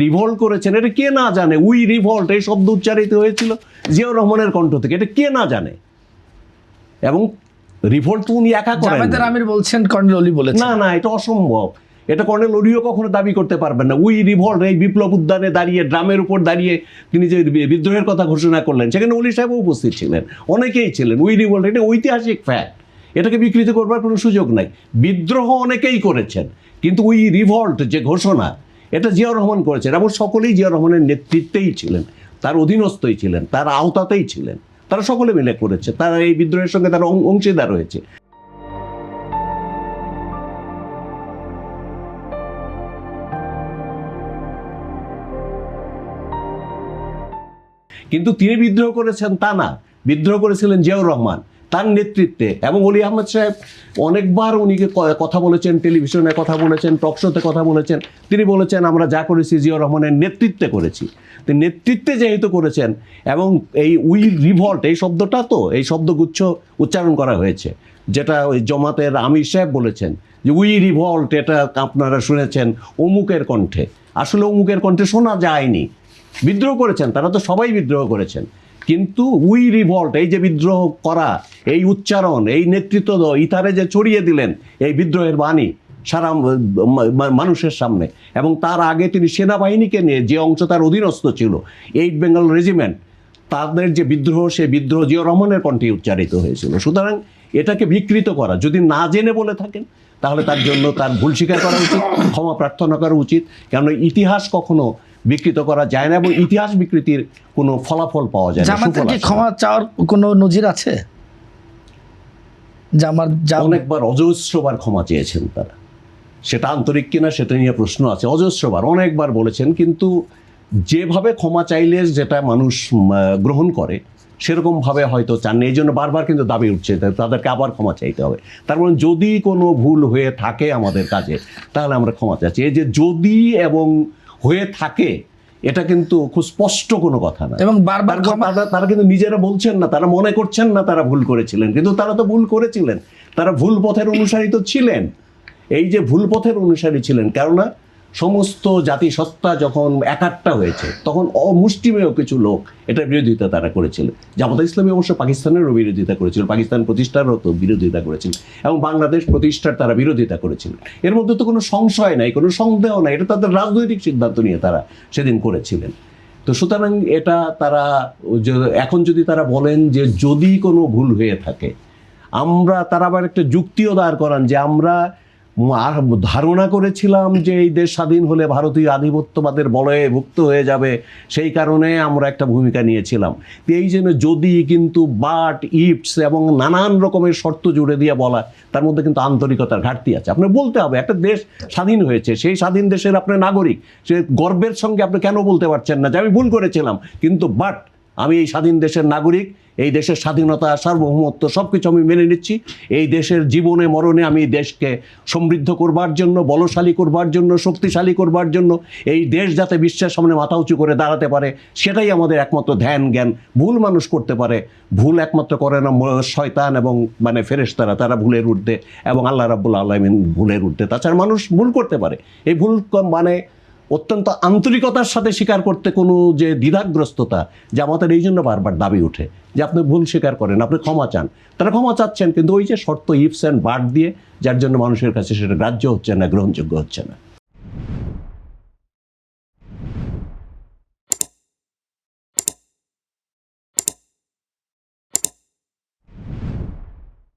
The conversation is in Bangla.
রিভল্ট করেছেন, এটা কে না জানে? উই রিভল্ট এই শব্দ উচ্চারিত হয়েছিল জিয়াউর রহমানের কণ্ঠ থেকে, এটা কে না জানে? এবং রিভল্ট উনি একা করেন, জামায়াতের আমির বলছেন, কর্নেল ওলি বলেছেন। না না, এটা অসম্ভব। এটা কর্নেল ওলিও কখনো দাবি করতে পারবেন না। উই রিভল্ট এই বিপ্লব উদ্যানে দাঁড়িয়ে ড্রামের উপর দাঁড়িয়ে তিনি যে বিদ্রোহের কথা ঘোষণা করলেন, সেখানে ওলি সাহেবও উপস্থিত ছিলেন, অনেকেই ছিলেন। উই রিভল্ট এটা ঐতিহাসিক ফ্যাক্ট, এটাকে বিকৃত করবার কোনো সুযোগ নাই। বিদ্রোহ অনেকেই করেছেন, কিন্তু উই রিভল্ট যে ঘোষণা, এটা জিয়াউর রহমান করেছেন এবং সকলেই জিয়াউর রহমানের নেতৃত্বেই ছিলেন, তার অধীনস্থই ছিলেন, তার আওতাতেই ছিলেন, তারা সকলে মিলে করেছে, তারা এই বিদ্রোহের সঙ্গে তারা অংশীদার হয়েছে। কিন্তু তিনি বিদ্রোহ করেছেন তা না, বিদ্রোহ করেছিলেন জিয়াউর রহমান তার নেতৃত্বে। এবং অলি আহমদ সাহেব অনেকবার উনিকে কথা বলেছেন, টেলিভিশনে কথা বলেছেন, টকশোতে কথা বলেছেন। তিনি বলেছেন আমরা যা করেছি জিয়াউর রহমানের নেতৃত্বে করেছি। তিনি নেতৃত্বে যেহেতু করেছেন, এবং এই উই রিভল্ট এই শব্দটা, তো এই শব্দগুচ্ছ উচ্চারণ করা হয়েছে, যেটা ওই জমাতের আমির সাহেব বলেছেন যে উই রিভল্ট, এটা আপনারা শুনেছেন অমুকের কণ্ঠে। আসলে অমুকের কণ্ঠে শোনা যায়নি। বিদ্রোহ করেছেন তারা, তো সবাই বিদ্রোহ করেছেন, কিন্তু উই রিভল্ট এই যে বিদ্রোহ করা, এই উচ্চারণ, এই নেতৃত্ব ইথারে যে ছড়িয়ে দিলেন এই বিদ্রোহের বাণী সারা মানুষের সামনে। এবং তার আগে তিনি সেনাবাহিনীকে নিয়ে, যে অংশ তার অধীনস্থ ছিল 8 বেঙ্গল রেজিমেন্ট, তাদের যে বিদ্রোহ, সেই বিদ্রোহ জিয়াউর রহমানের কণ্ঠে উচ্চারিত হয়েছিল। সুতরাং এটাকে বিকৃত করা, যদি না জেনে বলে থাকেন, তাহলে তার জন্য তার ভুল স্বীকার করা উচিত, ক্ষমা প্রার্থনা করা উচিত। কেন ইতিহাস কখনো বিকৃত করা যায় না, এবং ইতিহাস বিকৃতির কোনো ফলাফল পাওয়া যায় না। জামাতের কি ক্ষমা চাওয়ার কোনো নজির আছে? অনেকবার, অজস্রবার ক্ষমা চেয়েছেন তারা, সেটা আন্তরিক কিনা সেটা নিয়ে প্রশ্ন আছে। অজস্রবার, অনেকবার বলেছেন, কিন্তু যেভাবে ক্ষমা চাইলে যেটা মানুষ গ্রহণ করে সেরকমভাবে হয়তো চাননি। এই জন্য বারবার কিন্তু দাবি উঠছে তাদেরকে আবার ক্ষমা চাইতে হবে। তার মানে যদি কোনো ভুল হয়ে থাকে আমাদের কাজে, তাহলে আমরা ক্ষমা চাচ্ছি। এই যে যদি এবং হয়ে থাকে, এটা কিন্তু খুব স্পষ্ট কোনো কথা না। এবং বারবার তারা কিন্তু নিজেরা বলছেন না, তারা মনে করছেন না তারা ভুল করেছিলেন, কিন্তু তারা তো ভুল করেছিলেন। তারা ভুল পথের অনুসারী তো ছিলেন। এই যে ভুল পথের অনুসারী ছিলেন, কেননা সমস্ত জাতিসত্তা যখন একাট্টা হয়েছে, তখন অমুষ্টিমেয় কিছু লোক এটার বিরোধিতা তারা করেছিল। জামাত ইসলামী অবশ্য পাকিস্তানেরও বিরোধিতা করেছিল, পাকিস্তান প্রতিষ্ঠারও তো বিরোধিতা করেছিল, এবং বাংলাদেশ প্রতিষ্ঠার তারা বিরোধিতা করেছিল। এর মধ্যে তো কোনো সংশয় নাই, কোনো সন্দেহ নাই, এটা তাদের রাজনৈতিক সিদ্ধান্ত নিয়ে তারা সেদিন করেছিলেন। তো সুতরাং এটা তারা এখন যদি তারা বলেন যে যদি কোনো ভুল হয়ে থাকে, তারা আবার একটা যুক্তিও দাঁড় করান যে আমরা ধারণা করেছিলাম যে এই দেশ স্বাধীন হলে ভারতীয় আধিপত্যবাদের বলয়ে ভুক্ত হয়ে যাবে, সেই কারণে আমরা একটা ভূমিকা নিয়েছিলাম। এই জন্য যদি, কিন্তু, বাট, ইফস এবং নানান রকমের শর্ত জুড়ে দিয়ে বলা, তার মধ্যে কিন্তু আন্তরিকতার ঘাটতি আছে। আপনার বলতে হবে একটা দেশ স্বাধীন হয়েছে, সেই স্বাধীন দেশের আপনার নাগরিক, সে গর্বের সঙ্গে আপনি কেন বলতে পারছেন না যে আমি ভুল করেছিলাম, কিন্তু বাট আমি এই স্বাধীন দেশের নাগরিক, এই দেশের স্বাধীনতা, সার্বভৌমত্ব সব কিছু আমি মেনে নিচ্ছি। এই দেশের জীবনে মরণে আমি দেশকে সমৃদ্ধ করবার জন্য, বলশালী করবার জন্য, শক্তিশালী করবার জন্য, এই দেশ যাতে বিশ্বের সামনে মাথা উঁচু করে দাঁড়াতে পারে, সেটাই আমাদের একমাত্র ধ্যান জ্ঞান। ভুল মানুষ করতে পারে, ভুল একমাত্র করে না শয়তান এবং ফেরেশতারা, তারা ভুলের ঊর্ধ্বে, এবং আল্লাহ রাব্বুল আলামিন ভুলের ঊর্ধ্বে। তাছাড়া মানুষ ভুল করতে পারে, এই ভুল অত্যন্ত আন্তরিকতার সাথে স্বীকার করতে কোনো যে দ্বিধাগ্রস্ততা, যে আমাদের এই জন্য বারবার দাবি ওঠে যে আপনি ভুল স্বীকার করেন, আপনি ক্ষমা চান। তারা ক্ষমা চাচ্ছেন, কিন্তু ওই যে শর্ত ইফস অ্যান্ড বাট দিয়ে, যার জন্য মানুষের কাছে সেটা গ্রাহ্য হচ্ছে না, গ্রহণযোগ্য হচ্ছে না।